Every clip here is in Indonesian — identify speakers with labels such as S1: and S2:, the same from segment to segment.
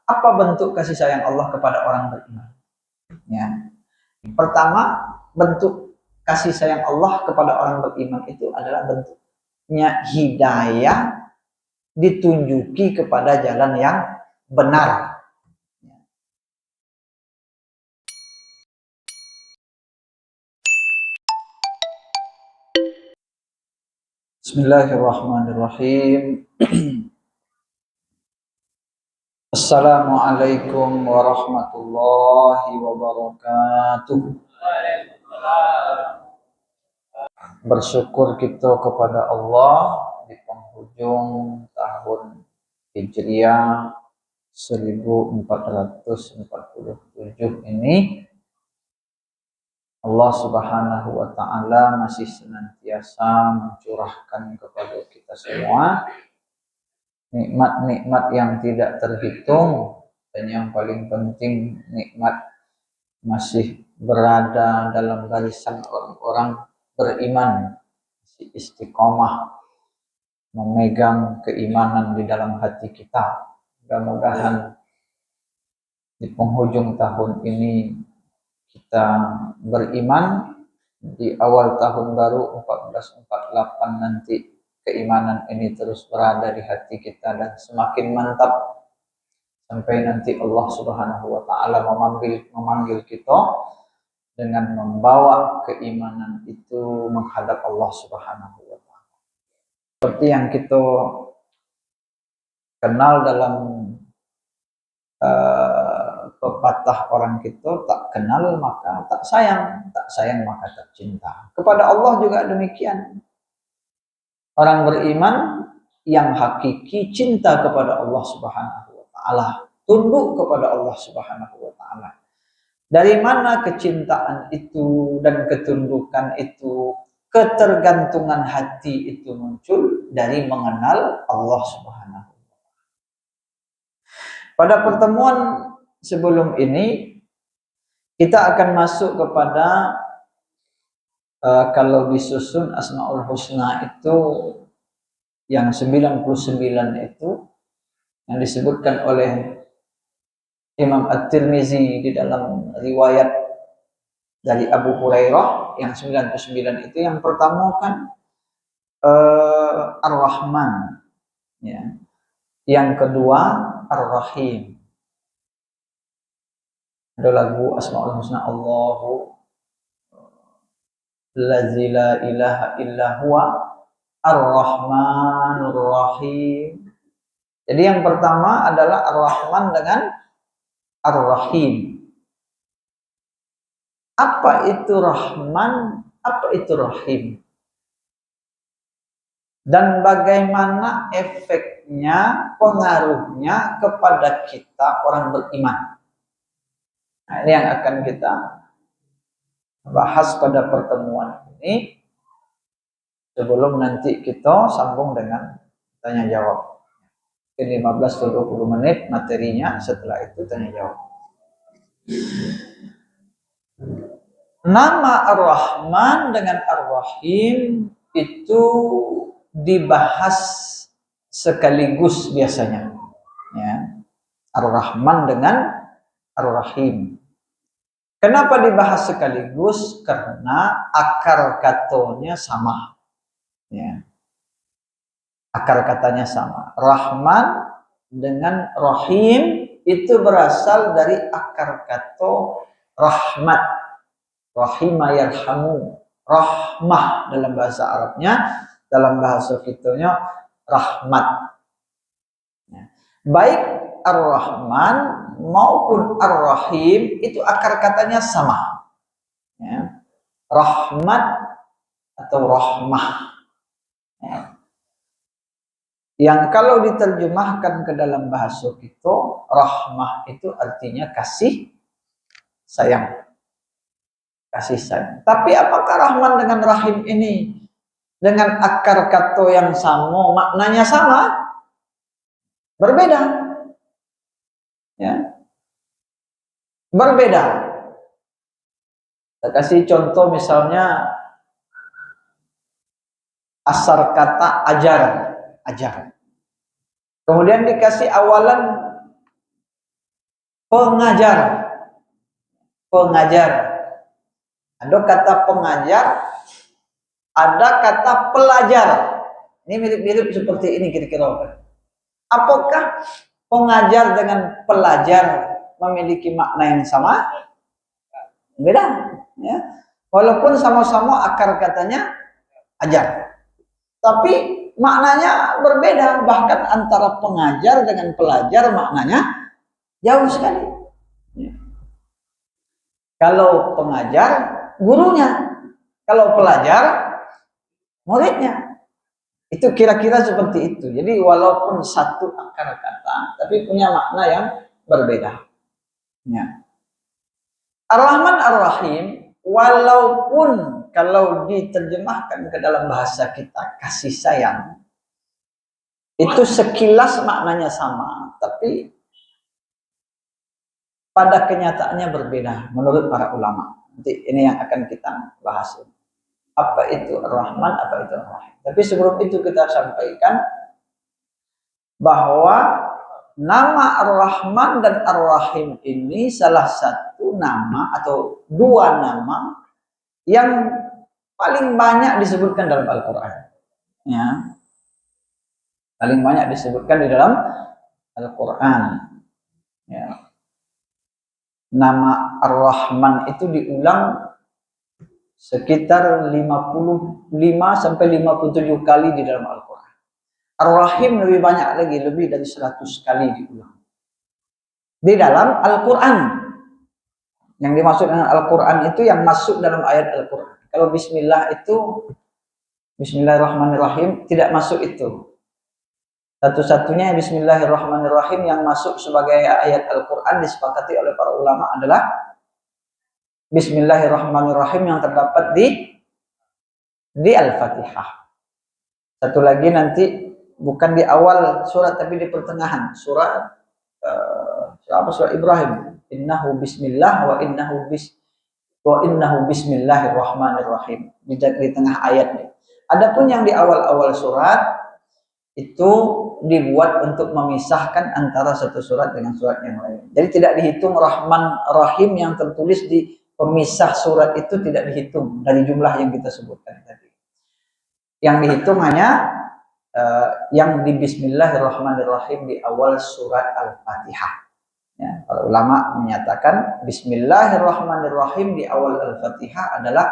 S1: Apa bentuk kasih sayang Allah kepada orang beriman? Ya. Pertama, bentuk kasih sayang Allah kepada orang beriman itu adalah bentuknya hidayah, ditunjuki kepada jalan yang benar. Bismillahirrahmanirrahim. Assalamualaikum warahmatullahi wabarakatuh. Bersyukur kita kepada Allah di penghujung tahun Hijriah 1447 ini, Allah Subhanahu wa taala masih senantiasa mencurahkan kepada kita semua nikmat-nikmat yang tidak terhitung, dan yang paling penting nikmat masih berada dalam barisan orang-orang beriman, masih istiqomah memegang keimanan di dalam hati kita. Mudah-mudahan di penghujung tahun ini kita beriman, di awal tahun baru 1448 nanti keimanan ini terus berada di hati kita dan semakin mantap sampai nanti Allah Subhanahu wa taala memanggil kita dengan membawa keimanan itu menghadap Allah Subhanahu wa taala. Seperti yang kita kenal dalam pepatah orang kita, tak kenal maka tak sayang maka tak cinta. Kepada Allah juga demikian. Orang beriman yang hakiki cinta kepada Allah Subhanahu wa taala, tunduk kepada Allah Subhanahu wa taala. Dari mana kecintaan itu dan ketundukan itu, ketergantungan hati itu muncul? Dari mengenal Allah Subhanahu wa taala. Pada pertemuan sebelum ini kita akan masuk kepada kalau disusun Asmaul Husna itu yang 99 itu yang disebutkan oleh Imam At-Tirmizi di dalam riwayat dari Abu Hurairah, yang 99 itu yang pertama kan Ar-Rahman, ya. Yang kedua Ar-Rahim. Ada lagu Asmaul Husna, Allahu Allazi la ilaha illa huwa Ar-Rahmanur Rahim. Jadi yang pertama adalah Ar-Rahman dengan Ar-Rahim. Apa itu Rahman? Apa itu Rahim? Dan bagaimana efeknya, pengaruhnya kepada kita orang beriman? Nah, ini yang akan kita bahas pada pertemuan ini, sebelum nanti kita sambung dengan tanya jawab. 15-20 menit materinya, setelah itu tanya jawab. Nama Ar-Rahman dengan Ar-Rahim itu dibahas sekaligus biasanya, ya. Ar-Rahman dengan Ar-Rahim. Kenapa dibahas sekaligus? Karena akar katanya sama, ya. Akar katanya sama. Rahman dengan Rahim itu berasal dari akar kata rahmat. Rahimah yarhamu. Rahmah dalam bahasa Arabnya, dalam bahasa kitanya rahmat. Baik Ar-Rahman maupun Ar-Rahim itu akar katanya sama, ya. Rahmat atau rahmah, ya. Yang kalau diterjemahkan ke dalam bahasa kita, rahmah itu artinya kasih sayang. Kasih sayang. Tapi apakah Rahman dengan Rahim ini dengan akar kata yang sama, maknanya sama? Berbeda. Ya. Berbeda. Kita kasih contoh misalnya asal kata ajar. Kemudian dikasih awalan pengajar. Pengajar. Ada kata pengajar, ada kata pelajar. Ini mirip-mirip seperti ini kira-kira. Apakah pengajar dengan pelajar memiliki makna yang sama? Beda. Ya. Walaupun sama-sama akar katanya ajar. Tapi maknanya berbeda. Bahkan antara pengajar dengan pelajar maknanya jauh sekali. Ya. Kalau pengajar, gurunya. Kalau pelajar, muridnya. Itu kira-kira seperti itu. Jadi walaupun satu akar kata, tapi punya makna yang berbeda. Ya. Ar-Rahman Ar-Rahim, walaupun kalau diterjemahkan ke dalam bahasa kita kasih sayang, itu sekilas maknanya sama, tapi pada kenyataannya berbeda menurut para ulama. Nanti ini yang akan kita bahas. Apa itu Ar-Rahman, apa itu Ar-Rahim. Tapi sebelum itu kita sampaikan bahwa nama Ar-Rahman dan Ar-Rahim ini salah satu nama atau dua nama yang paling banyak disebutkan dalam Al-Quran. Ya. Paling banyak disebutkan di dalam Al-Quran. Ya. Nama Ar-Rahman itu diulang sekitar 55 sampai 57 kali di dalam Al-Quran. Ar-Rahim lebih banyak lagi, lebih dari 100 kali diulang. Di dalam Al-Quran. Yang dimaksud dengan Al-Quran itu yang masuk dalam ayat Al-Quran. Kalau Bismillah itu, Bismillahirrahmanirrahim, tidak masuk itu. Satu-satunya Bismillahirrahmanirrahim yang masuk sebagai ayat Al-Quran disepakati oleh para ulama adalah Bismillahirrahmanirrahim yang terdapat di Al-Fatihah. Satu lagi nanti bukan di awal surat tapi di pertengahan surat surat Ibrahim. Innahu bismillah wa innahu bismillahirrahmanirrahim di tengah ayatnya. Adapun yang di awal-awal surat itu dibuat untuk memisahkan antara satu surat dengan surat yang lain. Jadi tidak dihitung Rahman Rahim yang tertulis di pemisah surat itu tidak dihitung dari jumlah yang kita sebutkan tadi. Yang dihitung hanya yang di Bismillahirrahmanirrahim di awal surat Al-Fatihah. Ya, para ulama menyatakan Bismillahirrahmanirrahim di awal Al-Fatihah adalah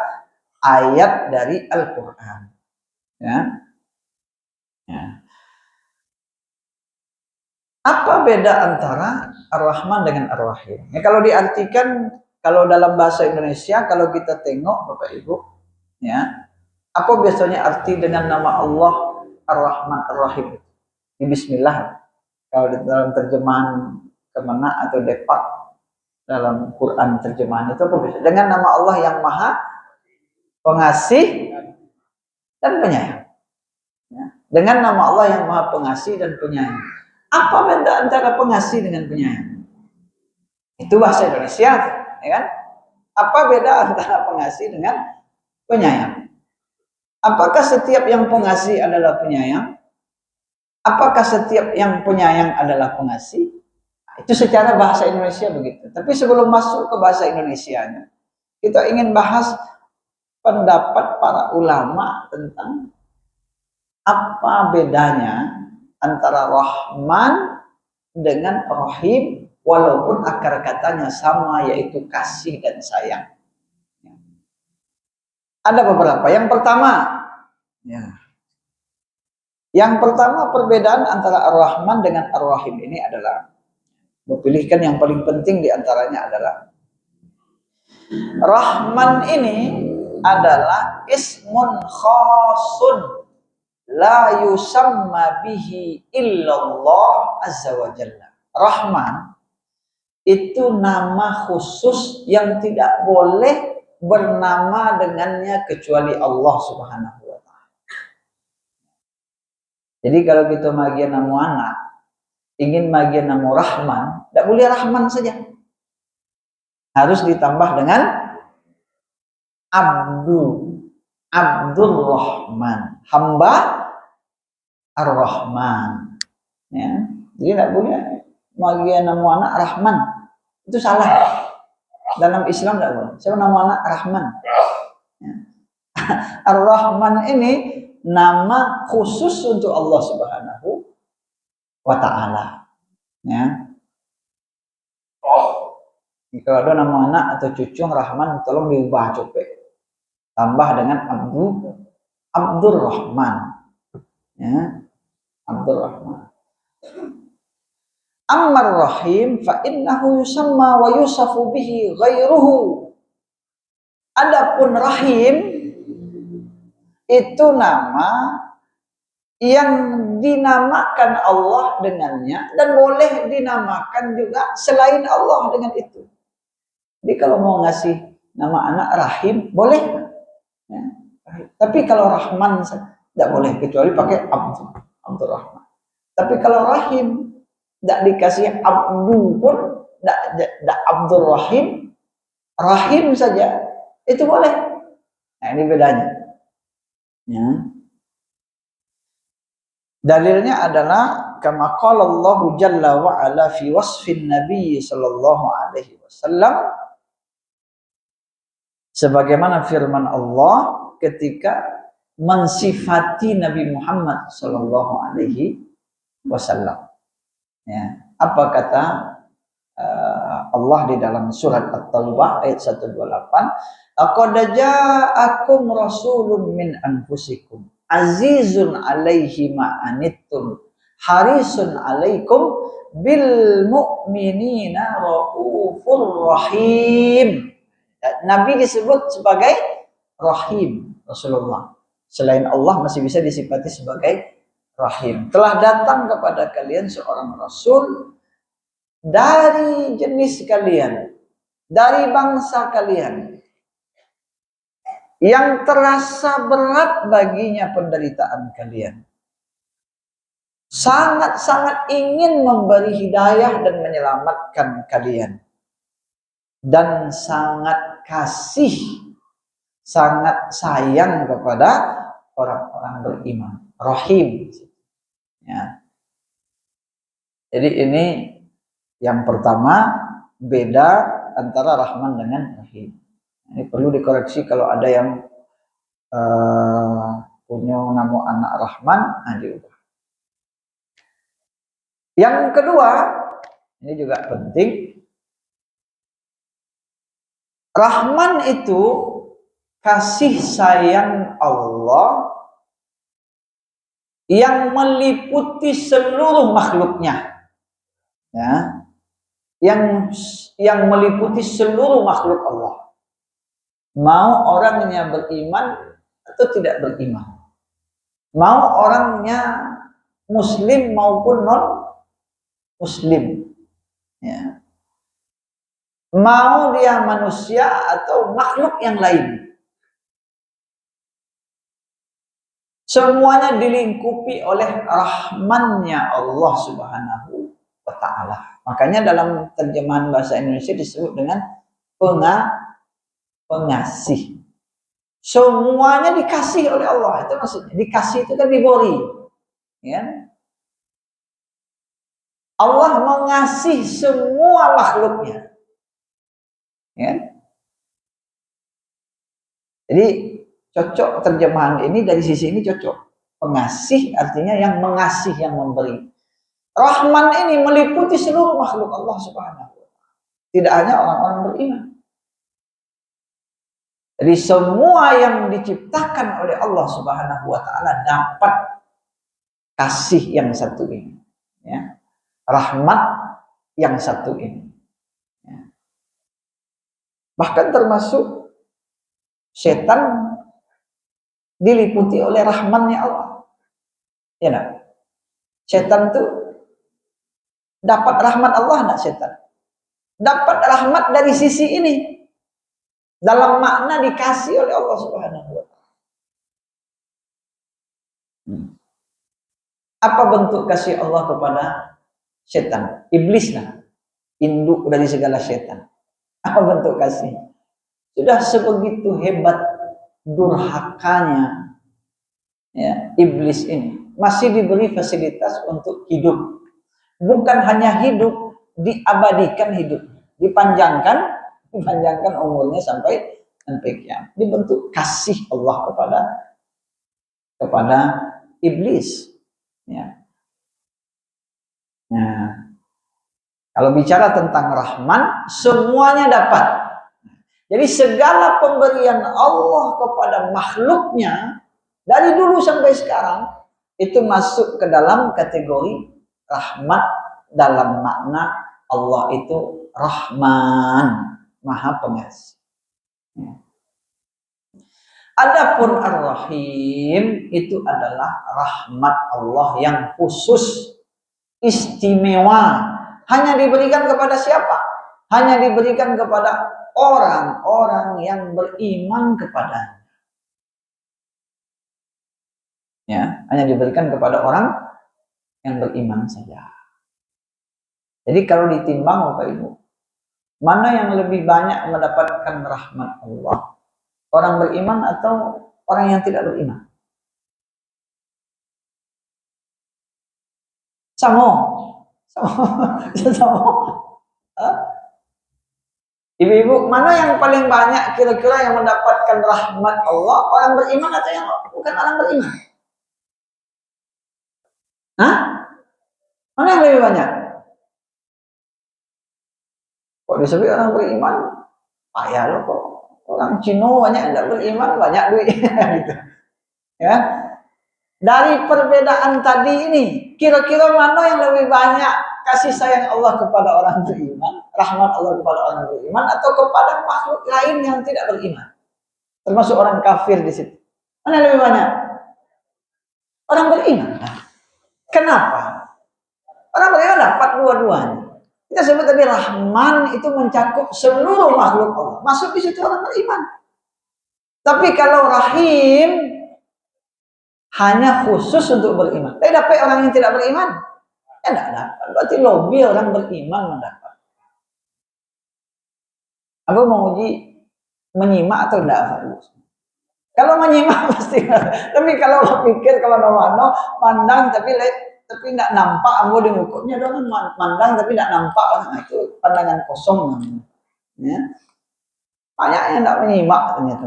S1: ayat dari Al-Quran. Ya. Ya. Apa beda antara Ar-Rahman dengan Ar-Rahim? Ya, kalau diartikan, kalau dalam bahasa Indonesia, kalau kita tengok Bapak Ibu, ya, apa biasanya arti dengan nama Allah Ar-Rahman Ar-Rahim? Di Bismillah. Kalau di dalam terjemahan Kemenak atau Depak dalam Quran terjemahan itu apa biasanya? Dengan nama Allah yang Maha Pengasih dan Penyayang. Ya. Dengan nama Allah yang Maha Pengasih dan Penyayang. Apa beda antara pengasih dengan penyayang? Itu bahasa Indonesia, ya kan? Apa beda antara pengasih dengan penyayang? Apakah setiap yang pengasih adalah penyayang? Apakah setiap yang penyayang adalah pengasih? Itu secara bahasa Indonesia begitu. Tapi sebelum masuk ke bahasa Indonesianya, kita ingin bahas pendapat para ulama tentang apa bedanya antara Rahman dengan Rahim, walaupun akar katanya sama, yaitu kasih dan sayang. Ada beberapa. Yang pertama perbedaan antara Ar-Rahman dengan Ar-Rahim ini adalah, pilihkan yang paling penting diantaranya adalah Rahman ini adalah ismun khasun la yusamma bihi illallah azza wa jalla. Rahman itu nama khusus yang tidak boleh bernama dengannya kecuali Allah subhanahu wa ta'ala. Jadi kalau kita magian nama anak, ingin magian nama Rahman, tidak boleh Rahman saja, harus ditambah dengan Abdul Rahman, hamba Ar-Rahman. Ya. Jadi tidak boleh bagian nama anak Rahman. Itu salah. Dalam Islam tidak boleh. Siapa nama anak Rahman? Ya. Ar-Rahman ini nama khusus untuk Allah Subhanahu wa Ta'ala. Ya. Kalau ada nama anak atau cucu Rahman, tolong diubah coba. Tambah dengan Abdul Rahman. Ya. Abdul Rahman. Ammar Rahim fa innahu yusamma wa yusafu bihi ghairuhu. Adapun Rahim itu nama yang dinamakan Allah dengannya dan boleh dinamakan juga selain Allah dengan itu. Jadi kalau mau ngasih nama anak Rahim boleh, ya. Tapi kalau Rahman tidak boleh kecuali pakai Abdul Rahman. Tapi kalau Rahim tidak dikasih Abdu pun, tidak Abdul Rahim, Rahim saja itu boleh. Nah ini bedanya. Ya. Dalilnya adalah kama qala Allah jalla wa ala fi wasfin Nabi sallallahu alaihi wasallam, sebagaimana firman Allah ketika mensifati Nabi Muhammad sallallahu alaihi wasallam. Ya, apa kata Allah di dalam surat At-Taubah ayat 128, "Laqad ja'akum rasulun min anfusikum azizun 'alaihi ma anittum harisun 'alaikum bil mu'minina raufur rahim." Nabi disebut sebagai Rahim, Rasulullah. Selain Allah masih bisa disifati sebagai Rahim. Telah datang kepada kalian seorang Rasul dari jenis kalian, dari bangsa kalian, yang terasa berat baginya penderitaan kalian. Sangat-sangat ingin memberi hidayah dan menyelamatkan kalian. Dan sangat kasih, sangat sayang kepada orang-orang beriman. Rahim. Ya. Jadi ini yang pertama, beda antara Rahman dengan Rahim. Ini perlu dikoreksi kalau ada yang punya nama anak Rahman, diubah. Yang kedua, ini juga penting. Rahman itu kasih sayang Allah yang meliputi seluruh makhluknya, ya, yang meliputi seluruh makhluk Allah. Mau orangnya beriman atau tidak beriman, mau orangnya Muslim maupun non Muslim, ya. Mau dia manusia atau makhluk yang lain, semuanya dilingkupi oleh rahmannya Allah Subhanahu wa Ta'ala. Makanya dalam terjemahan bahasa Indonesia disebut dengan pengasih. Semuanya dikasih oleh Allah. Itu maksudnya. Dikasih itu kan diberi. Ya. Allah mengasihi semua makhluknya. Ya. Jadi cocok terjemahan ini, dari sisi ini cocok. Pengasih artinya yang mengasih, yang memberi. Rahman ini meliputi seluruh makhluk Allah Subhanahu wa Ta'ala. Tidak hanya orang-orang beriman. Jadi semua yang diciptakan oleh Allah Subhanahu wa Ta'ala dapat kasih yang satu ini. Ya. Rahmat yang satu ini. Ya. Bahkan termasuk setan diliputi oleh rahmannya Allah. Ya nak? Setan itu dapat rahmat Allah enggak setan? Dapat rahmat dari sisi ini. Dalam makna dikasih oleh Allah Subhanahu wa Ta'ala. Apa bentuk kasih Allah kepada setan? Iblis lah. Induk dari segala setan. Apa bentuk kasih? Sudah sebegitu hebat durhakanya, ya, iblis ini masih diberi fasilitas untuk hidup. Bukan hanya hidup, diabadikan hidup. dipanjangkan umurnya sampai kiamat. Dibentuk kasih Allah kepada iblis. Ya. Nah, kalau bicara tentang Rahman, semuanya dapat. Jadi segala pemberian Allah kepada makhluknya dari dulu sampai sekarang itu masuk ke dalam kategori rahmat, dalam makna Allah itu Rahman, Maha Pengasih. Adapun Ar-Rahim itu adalah rahmat Allah yang khusus, istimewa, hanya diberikan kepada siapa? Hanya diberikan kepada orang-orang yang beriman kepadanya. Ya, hanya diberikan kepada orang yang beriman saja. Jadi kalau ditimbang Bapak Ibu, mana yang lebih banyak mendapatkan rahmat Allah? Orang beriman atau orang yang tidak beriman? Sama. Ibu-ibu, mana yang paling banyak kira-kira yang mendapatkan rahmat Allah? Orang beriman atau yang bukan orang beriman? Hah? Mana yang lebih banyak? Kok disebut orang beriman? Payah loh kok. Orang Cina banyak yang tidak beriman, banyak duit. Gitu. Ya. Dari perbedaan tadi ini, kira-kira mana yang lebih banyak kasih sayang Allah kepada orang beriman, rahmat Allah kepada orang beriman, atau kepada makhluk lain yang tidak beriman, termasuk orang kafir di situ? Mana yang lebih banyak? Orang beriman. Kenapa? Orang beriman dapat dua-duanya. Kita sebut tadi Rahman itu mencakup seluruh makhluk Allah, masuk di situ orang beriman. Tapi kalau Rahim hanya khusus untuk beriman. Tapi dapat orang yang tidak beriman? Ya tidak dapat. Berarti lobby orang beriman mendapat. Aku mau uji menyimak atau tidak? Kalau menyimak pasti. Tapi kalau pikir kalau mana pandang tapi tidak nampak, aku di mukanya dong mandang tapi tidak nampak, nah, itu pandangan kosong namanya. Ya. Banyak yang tidak menyimak ternyata.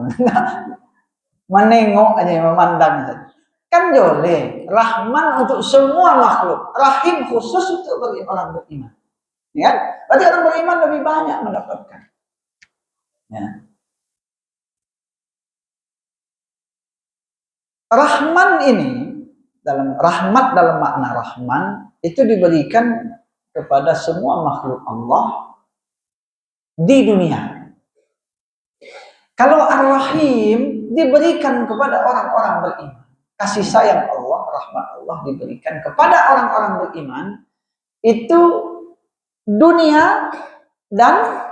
S1: Menengok aja, memandang saja. Kan boleh, Rahman untuk semua makhluk, Rahim khusus untuk orang beriman. Ya, berarti orang beriman lebih banyak mendapatkan. Ya. Rahman ini, dalam rahmat dalam makna Rahman itu diberikan kepada semua makhluk Allah di dunia. Kalau Ar-Rahim diberikan kepada orang-orang beriman. Kasih sayang Allah, rahmat Allah diberikan kepada orang-orang beriman itu dunia dan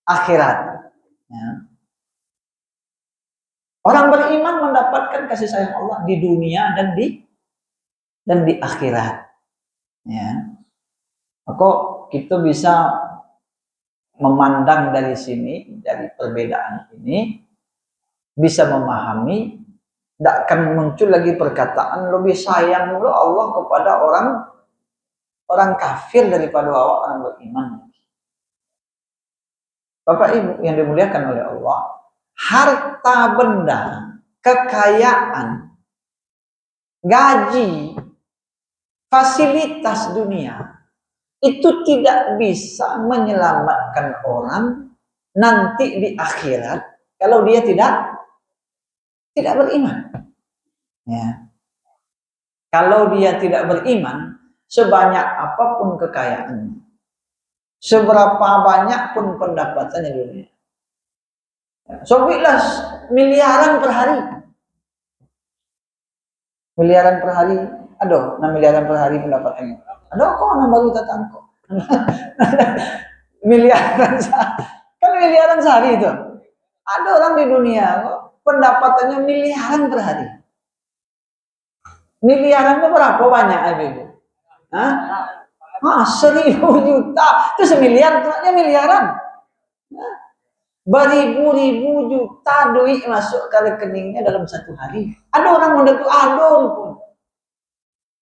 S1: akhirat. Ya. Orang beriman mendapatkan kasih sayang Allah di dunia dan di akhirat. Ya. Maka kita bisa memandang dari sini, dari perbedaan ini, bisa memahami. Tidak akan muncul lagi perkataan lebih sayang dulu Allah kepada orang kafir daripada orang beriman. Bapak Ibu yang dimuliakan oleh Allah, harta benda, kekayaan, gaji, fasilitas dunia itu tidak bisa menyelamatkan orang nanti di akhirat kalau dia tidak beriman. Ya. Kalau dia tidak beriman, sebanyak apapun kekayaannya, seberapa banyak pun pendapatannya di dunia, sebutlah miliaran per hari. Miliaran per hari, aduh, 6 miliaran per hari pendapatannya. Aduh, kok orang baru datang kok. Miliaran, kan miliaran sehari itu. Ada orang di dunia kok pendapatannya miliaran per hari. Miliaran itu berapa banyak Ibu? Hah? 1.000 juta. Itu semiliar, itu miliaran. Beribu-ribu juta duit masuk ke rekeningnya dalam satu hari. Ada orang mendetuk adol pun.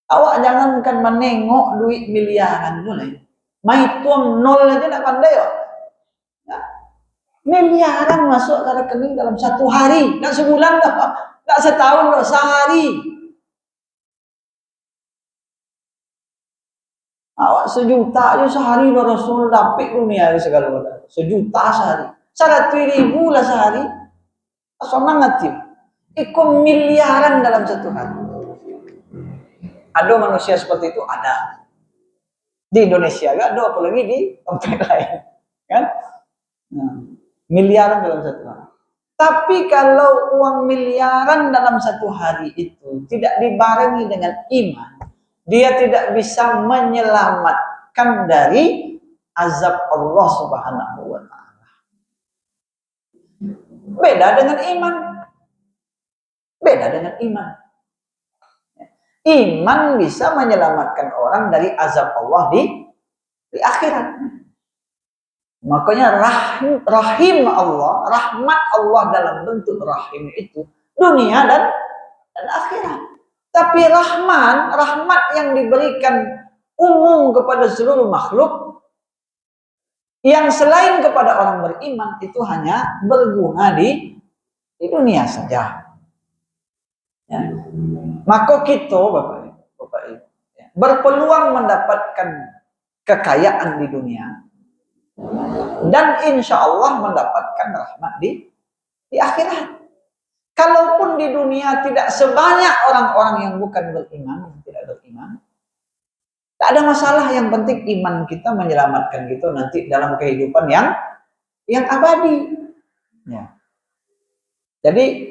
S1: Awak jangankan menengok duit miliaran dulu. Maitum nol aja tak pandai. Miliaran masuk ke rekening dalam satu hari, nggak sebulan, nggak setahun loh, sehari. Awak sejuta aja sehari loh Rasul dapik dunia segala macam. Sejuta sehari, 100.000 lah sehari. Semangat ya. Ikut miliaran dalam satu hari. Ada manusia seperti itu, ada. Di Indonesia gak ada, apalagi di tempat lain, kan? Nah, miliaran dalam satu hari. Tapi kalau uang miliaran dalam satu hari itu tidak dibarengi dengan iman, dia tidak bisa menyelamatkan dari azab Allah Subhanahu wa taala. Beda dengan iman. Beda dengan iman. Iman bisa menyelamatkan orang dari azab Allah di akhirat. Makanya rahim Allah, rahmat Allah dalam bentuk rahim itu dunia dan akhirat. Tapi rahmat yang diberikan umum kepada seluruh makhluk, yang selain kepada orang beriman itu hanya berguna di dunia saja. Ya. Maka kita Bapak Ibu, berpeluang mendapatkan kekayaan di dunia dan insya Allah mendapatkan rahmat di akhirat. Kalaupun di dunia tidak sebanyak orang-orang yang bukan beriman, yang tidak beriman, tak ada masalah. Yang penting iman kita menyelamatkan kita nanti dalam kehidupan yang abadi. Ya. Jadi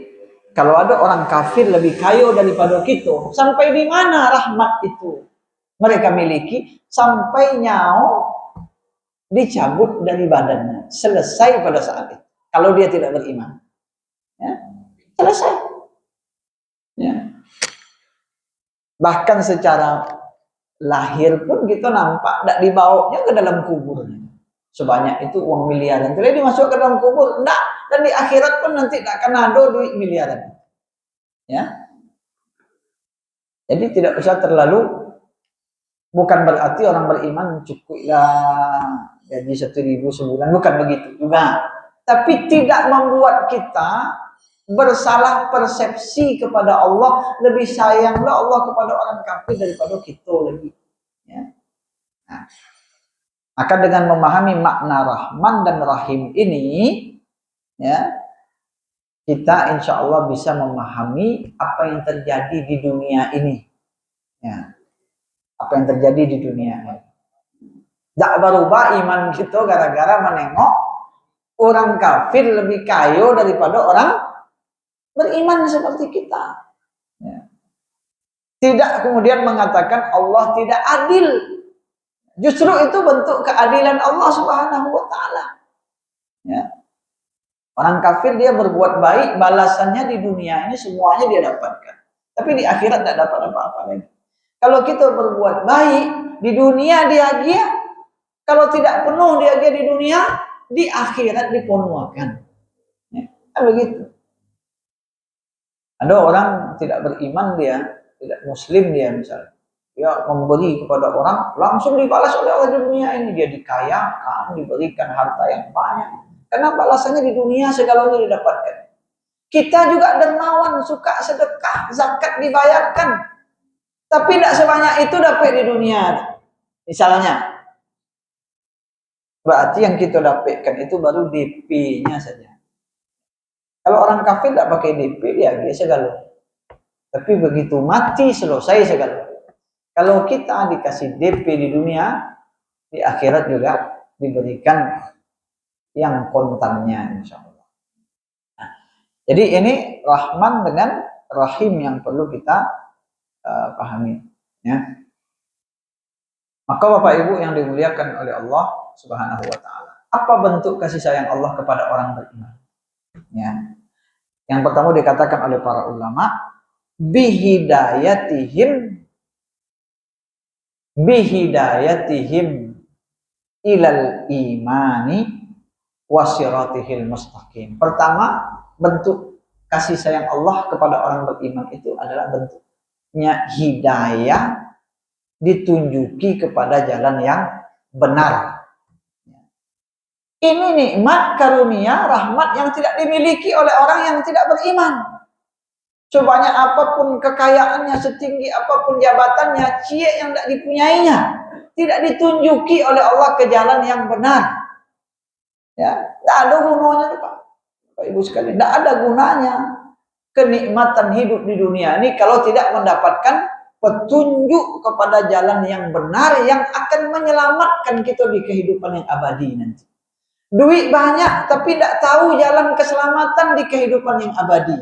S1: kalau ada orang kafir lebih kaya daripada kita, sampai di mana rahmat itu mereka miliki? Sampai nyawa dicabut dari badannya, selesai pada saat itu. Kalau dia tidak beriman, ya, selesai. Ya. Bahkan secara lahir pun kita nampak tidak dibawanya ke dalam kuburnya. Sebanyak itu uang miliaran, tidak dimasuk ke dalam kubur, enggak. Dan di akhirat pun nanti tak akan ada duit miliaran. Ya. Jadi tidak usah terlalu, bukan berarti orang beriman cukuplah gaji 1.000 sebulan, bukan begitu juga. Tapi tidak membuat kita bersalah persepsi kepada Allah, lebih sayanglah Allah kepada orang kafir daripada kita lagi. Ya. Nah, maka dengan memahami makna Rahman dan Rahim ini, ya, kita insya Allah bisa memahami apa yang terjadi di dunia ini. Ya. Apa yang terjadi di dunia ini. Tak berubah iman kita gara-gara menengok orang kafir lebih kaya daripada orang beriman seperti kita. Ya. Tidak kemudian mengatakan Allah tidak adil. Justru itu bentuk keadilan Allah Subhanahu wa taala. Ya. Orang kafir dia berbuat baik, balasannya di dunia ini semuanya dia dapatkan. Tapi di akhirat tidak dapat apa-apa lagi. Kalau kita berbuat baik di dunia dia, kalau tidak penuh dia di dunia, di akhirat dipenuhkan. Ya, begitu. Ada orang tidak beriman dia, tidak muslim dia misalnya. Dia memberi kepada orang, langsung dibalas oleh Allah di dunia ini. Dia dikayakan, diberikan harta yang banyak. Karena balasannya di dunia segalanya didapatkan. Kita juga dermawan, suka sedekah, zakat dibayarkan. Tapi tidak sebanyak itu dapat di dunia. Misalnya, berarti yang kita dapatkan itu baru DP-nya saja. Kalau orang kafir tidak pakai DP, dia segala. Tapi begitu mati selesai segala. Kalau kita dikasih DP di dunia, di akhirat juga diberikan yang kontannya insya Allah. Nah, jadi ini Rahman dengan Rahim yang perlu kita pahami. Ya. Maka Bapak Ibu yang dimuliakan oleh Allah Subhanahu wa taala. Apa bentuk kasih sayang Allah kepada orang beriman? Ya. Yang pertama dikatakan oleh para ulama, bihidayatihim ilal imani wasiratihil mustaqim. Pertama, bentuk kasih sayang Allah kepada orang beriman itu adalah bentuknya hidayah, ditunjuki kepada jalan yang benar. Ini nikmat karunia, rahmat yang tidak dimiliki oleh orang yang tidak beriman. Sebanyak apapun kekayaannya, setinggi apapun jabatannya, cie yang tidak dipunyainya, tidak ditunjuki oleh Allah ke jalan yang benar. Ya, tidak ada gunanya, Pak Ibu sekalian. Tidak ada gunanya kenikmatan hidup di dunia ini kalau tidak mendapatkan petunjuk kepada jalan yang benar yang akan menyelamatkan kita di kehidupan yang abadi nanti. Duit banyak tapi tidak tahu jalan keselamatan di kehidupan yang abadi.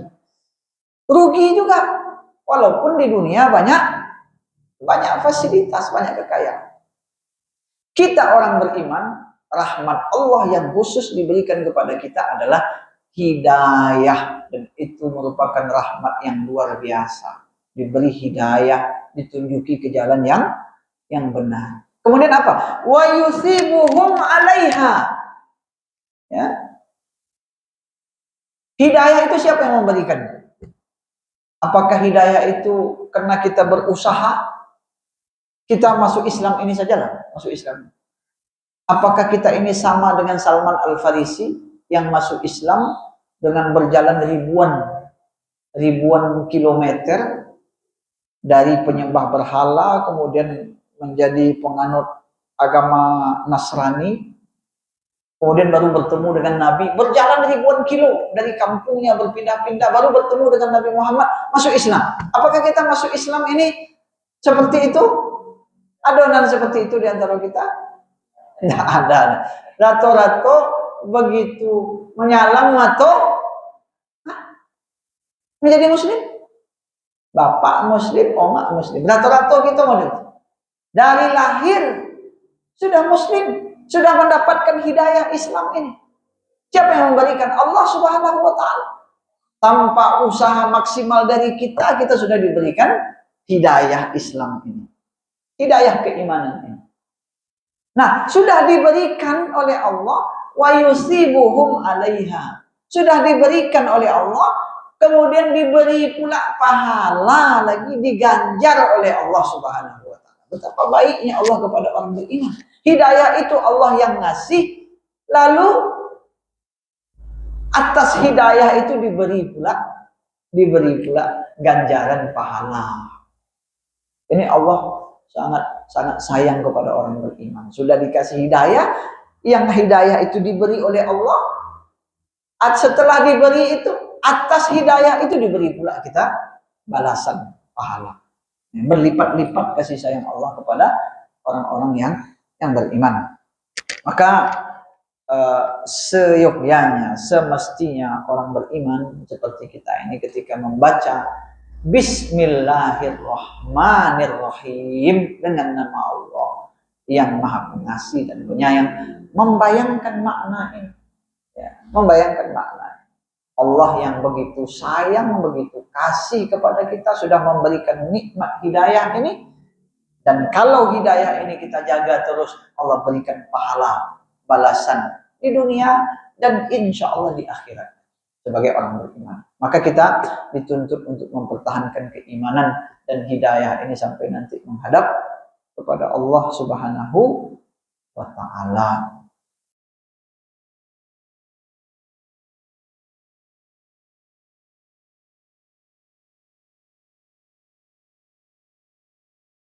S1: Rugi juga. Walaupun di dunia banyak fasilitas, banyak kekayaan. Kita orang beriman, rahmat Allah yang khusus diberikan kepada kita adalah hidayah, dan itu merupakan rahmat yang luar biasa. Diberi hidayah, ditunjuki ke jalan yang benar. Kemudian apa? Wa yusibuhum 'alaiha. Ya. Hidayah itu siapa yang memberikan? Apakah hidayah itu karena kita berusaha? Kita masuk Islam ini sajalah, masuk Islam. Apakah kita ini sama dengan Salman Al-Farisi yang masuk Islam dengan berjalan ribuan kilometer dari penyembah berhala kemudian menjadi penganut agama Nasrani, kemudian baru bertemu dengan Nabi, berjalan ribuan kilo dari kampungnya berpindah-pindah, baru bertemu dengan Nabi Muhammad, masuk Islam. Apakah kita masuk Islam ini seperti itu? Adonan seperti itu di antara kita? Tidak ada. Rato-rato begitu menyalam atau menjadi muslim. Bapak muslim, omak muslim. Rato-rato kita model. Dari lahir sudah muslim, sudah mendapatkan hidayah Islam ini. Siapa yang memberikan? Allah Subhanahu wa ta'ala. Tanpa usaha maksimal dari kita sudah diberikan hidayah Islam ini. Hidayah keimanan ini. Nah, sudah diberikan oleh Allah, wa yusibuhum 'alaiha. Sudah diberikan oleh Allah, kemudian diberi pula pahala lagi, diganjar oleh Allah Subhanahu wa ta'ala. Betapa baiknya Allah kepada orang beriman. Hidayah itu Allah yang ngasih, lalu atas hidayah itu diberi pula ganjaran pahala. Ini Allah sangat sayang kepada orang beriman. Sudah dikasih hidayah, yang hidayah itu diberi oleh Allah. Setelah diberi itu, atas hidayah itu diberi pula kita balasan pahala. Berlipat-lipat kasih sayang Allah kepada orang-orang yang beriman. Maka seyogyanya, semestinya orang beriman seperti kita ini ketika membaca Bismillahirrahmanirrahim dengan nama Allah yang Maha Pengasih dan Penyayang, membayangkan makna ini, ya, membayangkan makna Allah yang begitu sayang, begitu kasih kepada kita, sudah memberikan nikmat hidayah ini, dan kalau hidayah ini kita jaga terus, Allah berikan pahala balasan di dunia dan insya Allah di akhirat sebagai orang beriman. Maka kita dituntut untuk mempertahankan keimanan dan hidayah ini sampai nanti menghadap kepada Allah Subhanahu wa ta'ala.